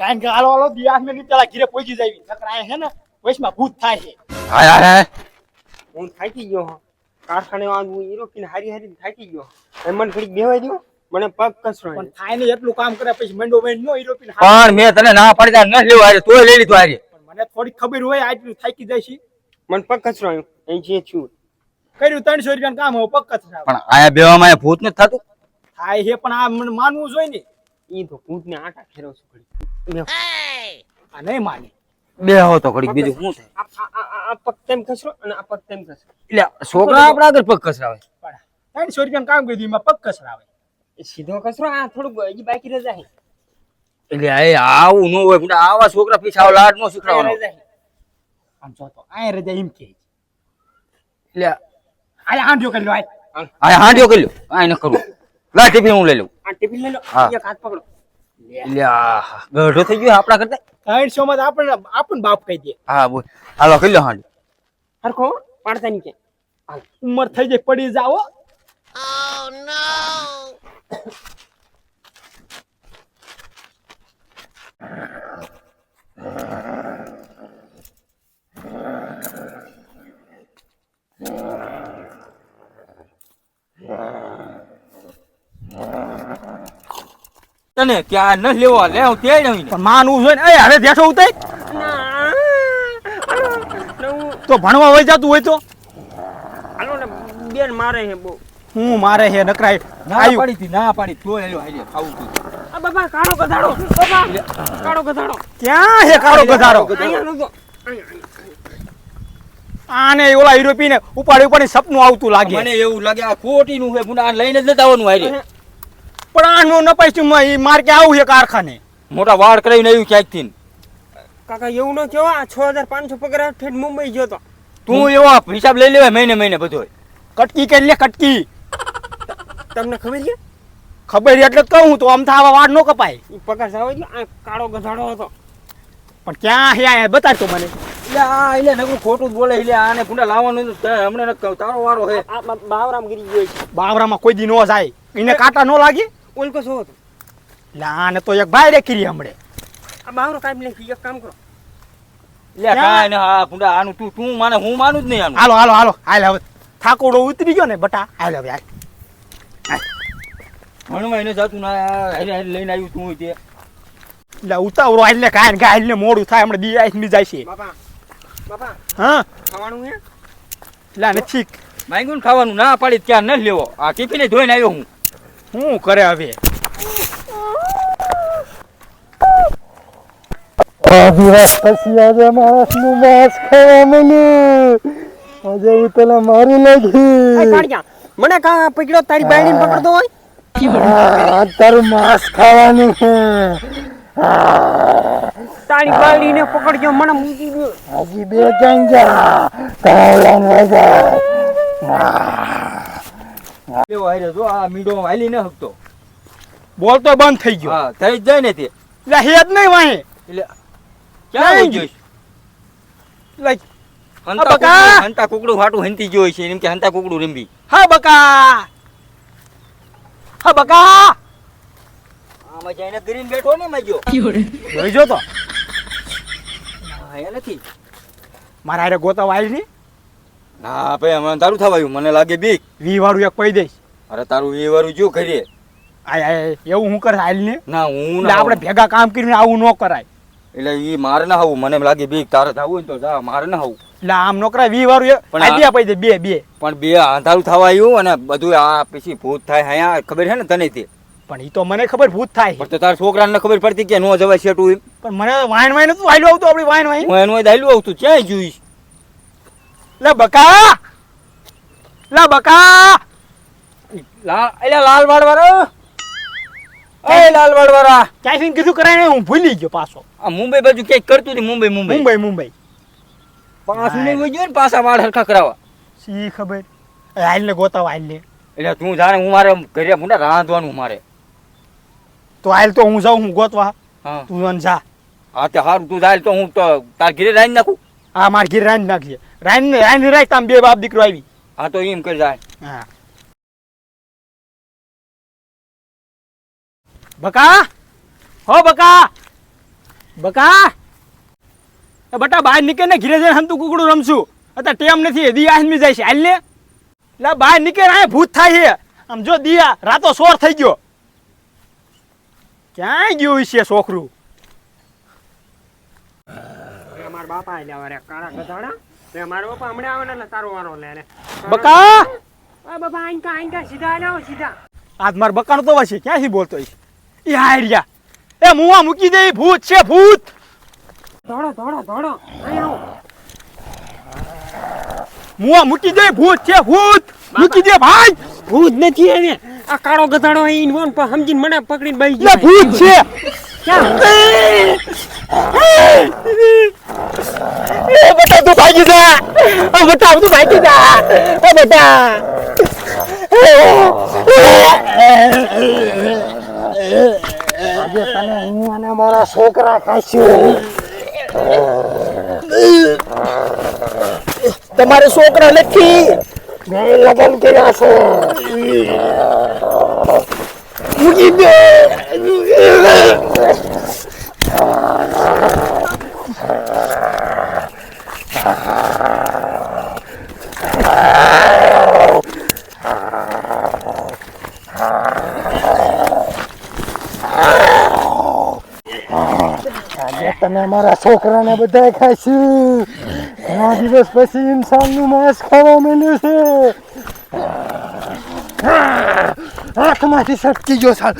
કાંઈ કે હાલો હાલો દિયાસ મે પેલા ઘીરે પહોંચી જાવી નકર આ હે ને વૈશમાં ભૂત થાય છે. હાય હાય હું થાકી ગયો હું કારખાને આવું હીરો હારી હારી થાકી ગયો મને ઘડીક બેહવા દ્યો મને પગ કસરો પણ થાય ને એટલું કામ કરે પછી મંડો મેં નો હીરો પીને પણ મેં તને ના પાડી તાર ન લેવું હારે તોય લઈ લીધું હારે. પણ મને થોડી ખબર હોય આટલું થાકી જાય છે. મને પગ કસરો આવ્યો અહીં જે છું કર્યું 300 રૂપિયાનું કામ હવે પગ કચરા પણ આયા બેવામાં ભૂત નથી થતું. થાય છે પણ આ મને માનવું જોઈએ ને. ઈ તો ભૂતને આટા ફેરવ છું ઘડી આ નહીં માને. બે હો તો ઘડી બીજું શું થાય? આ પગ તેમ કસરો અને આ પગ તેમ કસરો એટલે છોકરા આપણા આગળ પગ કસરાવે. પણ 300 રૂપિયાનું કામ કર્યું એમાં પગ કચરાવે. એ સીધો કસરો આ થોડુંક હજી બાકી રહી જાય એટલે એ આવું ન હોય પણ આવા છોકરા પીછાવ લાડ નો શીખવાડવાનો. આમ જો તો આ રજા એમ કે એટલે આ હાંડ્યો કરી લો આ આ હાંડ્યો કરી લો આ ન કરું લા ટિફિન હું લઈ લઉં. આ ટિફિન લઈ લો હા. એક હાથ પકડો એટલે આ ગઢો થઈ ગયો આપણા કરતા. 300 માં આપણને બાપ કહી દે. હા બોલ હાલો કરી લો હાંડ્યો. હરખો પાડતા ની કે ઉંમર થઈ જાય પડી જાઓ. તને ક્યાં ન લેવો લે હું તે નહીં પણ માનવું જોઈએ ને. એ હવે બેઠો ઉતાય તો ભણવા વઈ જતું હોય તો હાલો ને બેન મારે હે બહુ હું મારે હે નકરાય ના પાડી હતી ના પાડી તો હેલો હાલે ખાવું તું. આ બાબા કાળો ગધાડો બાબા કાળો ગધાડો ક્યાં હે કાળો ગધારો? અહીંયા નતો આને ઓલા યુરોપીને ઉપાડી સપનું આવતું લાગે. મને એવું લાગે આ ખોટી નું છે પુના લઈને જ નતા આવવાનું હારે. પણ આનું ન પૈસું માર કે આવું છે કારખાને. મોટા વાળ કરાવીને આવ્યું ક્યાંક થી. કાકા એવું ન કેવો આ 6500 પગાર ઠેઠ મુંબઈ ગયો તો તું એવો હિસાબ લઈ લેવાય મહિને મહિને બધો. કટકી કરી લે કટકી. તમને ખબર છે ખબર એટલે કહું તો આમ આવા વાળ નો કપાય. ઈ પગાર જાવ એટલે આ કાળો ગધાડો હતો પણ ક્યાં હે આ બતાડ તો મને. એટલે આ એટલે નકરું ખોટું જ બોલે એટલે આને પુના લાવવાનું હમણાં તારો વારો હે. આ બાવરામ ગીરી ગયો છે બાવરામાં કોઈ દી નો જાય. એને કાંટા નો લાગે. ઓલકો શું હતો એટલે આને તો એક ભાઈ રેખી હમણે. આ બાવરો કાઢી નાખી એક કામ કરો એટલે કાંઈ ને હા પુના આનું તું માને હું માનું જ નહીં આનું. હાલો હાલો હાલો હાલ હવે થાકોડો ઉતરી ગયો ને બટા હાલ હવે હાલ. ભણવા એને જાતું ના હારે હારે લઈને આવ્યું તું તે. એટલે ઉતાવળો હાલ ને કાંઈ ને હાલ ને મોડું થાય હમણાં દી આઈ જાય છે. બાપા બાપા હા ખાવાનું હે એટલે નથી માંગ્યું ને ખાવાનું ના પાડી ત્યાં ન લેવો. આ ટિફિને ધોઈને આવ્યો હું. શું કરે હવે? દિવસ પછી આજે માણસનું માંસ ખાવા મળ્યું. આજે હું તને મારી આ લાગી. કાઢ્યા મને કા પકડ્યો તારી બાયડીને પકડતો હોય તારું માંસ ખાવાનું છે. તારી બાયડીને પકડ્યો મને મૂકી દો હજી બે ગાંજા કાવલાન વગર. કેવો હારે જો આ મીડો હાલી ન હકતો. બોલતો બંધ થઈ ગયો. હા થઈ જ જાય ને તે. એટલે હેત નહીં વાહે. એટલે ક્યાં નહીં જોઈશ? એટલે બકા! હંતા કુકડું ફાટું હંતી જોઈ છે એમ કે હંતા કુકડું રંબી. હા બકા હા બકા આમાં જઈને કરીને બેઠો ને મજો. જોઈ જો તો હા એ નથી. મારા હારે ગોતા વાયલ ને ના ભાઈ હમણાં તારું થવાયું મને લાગે બીક. 20 વાળું એક પૈ દઈશ. અરે તારું એ વારું જો કરીએ. આય આય એવું હું કરે હાલ ને. ના હું એટલે ના આપણે ભેગા કામ કરીને આવું ન કરાય. એટલે ઈ મારે ના આવું મને એમ લાગે બીક. તારે થવું હોય ને તો જા મારે ના આવું. એટલે આમ નો કરાય 20 વાળું પણ આઈડિયા પૈ દે બે પણ બે અંધારું થવા આવ્યું અને બધું આ પછી ભૂત થાય અહીંયા ખબર છે ને તને તે. પણ ઈ તો મને ખબર ભૂત થાય. પણ તો તારા છોકરાને ખબર પડતી કે નો જવાય શેટું એમ. પણ મને વાઈન વાઈન તું હાલ્યું આવતું આપણી વાઈન વાઈન. હું એનું દાયલું આવતું ક્યાંય જોઈશ. લે બકા લે બકા લાલ વાળવાળા એ લાલ વાળવાળા ક્યાંય કીધું કરાય ને હું ભૂલી ગયો પાછો. આ મુંબઈ બાજુ ક્યાંક કરતું હતી. મુંબઈ મુંબઈ પાછું નહીં હોય ને પાછા વાળ હરખા કરાવવા. સી ખબર હાલ ને ગોતા હાલ ને. એટલે તું જાણે હું મારે ઘરે મુંડા રાંધવાનું મારે. તો હાલ તો હું જાઉં હું ગોતવા. હા તું અન જા. હા તે સારું તું જાય તો હું તો તાર ઘરે રાંધી નાખું. હા માર ઘીર રાંધી નાખીએ. રાંધી રાખ તામ બે બાપ દીકરો આવી. હા તો એમ કરી જાય. હા બકા હો બકા બકા એ બટા બહાર નીકળ ને ઘીરે જઈને હમતું કુકડું રમશું અત્યારે ટેમ નથી દી આદમી જાય છે હાલ ને એટલે બહાર નીકળ આ ભૂત થાય છે આમ જો દિયા રાતો સોર થઈ ગયો ક્યાં ગયું છે છોકરું મારા બાપા આલ્યા વારે કાળા ગધાડા તે મારા બાપા હમણાં આવે ને એટલે તારો વારો લે રે બકા આ બાપા આઈકા સીધા આલ્યા સીધા આજ માર બકાનો તો છે ક્યાંથી બોલતો છે એ હાર્યા એ મુવા મૂકી દે ભૂત છે ભૂત ધોડો અહીં આવો મુવા મૂકી દે ભૂત છે ભૂત મૂકી દે ભાઈ ભૂત નથી આવે આ કાળો ગધાડો અહીં વોન પર સમજીને મને પકડીને બેસી એ ભૂત છે એ બેટા તું ભાગી જા ઓ બેટા તું ભાગી જા ઓ બેટા આજે તને હું અને મારા છોકરા ખાઈશું. તમારે છોકરા નથી મેં લગ્ન કર્યા છે. મૂકી દે આજે તને મારા છોકરાને બધા ખાઈશું. ઘણા દિવસ પછી ઇન્સાનનું માંસ ખાવા મળ્યું છે. હાથમાંથી સટકી ગયો સાલ.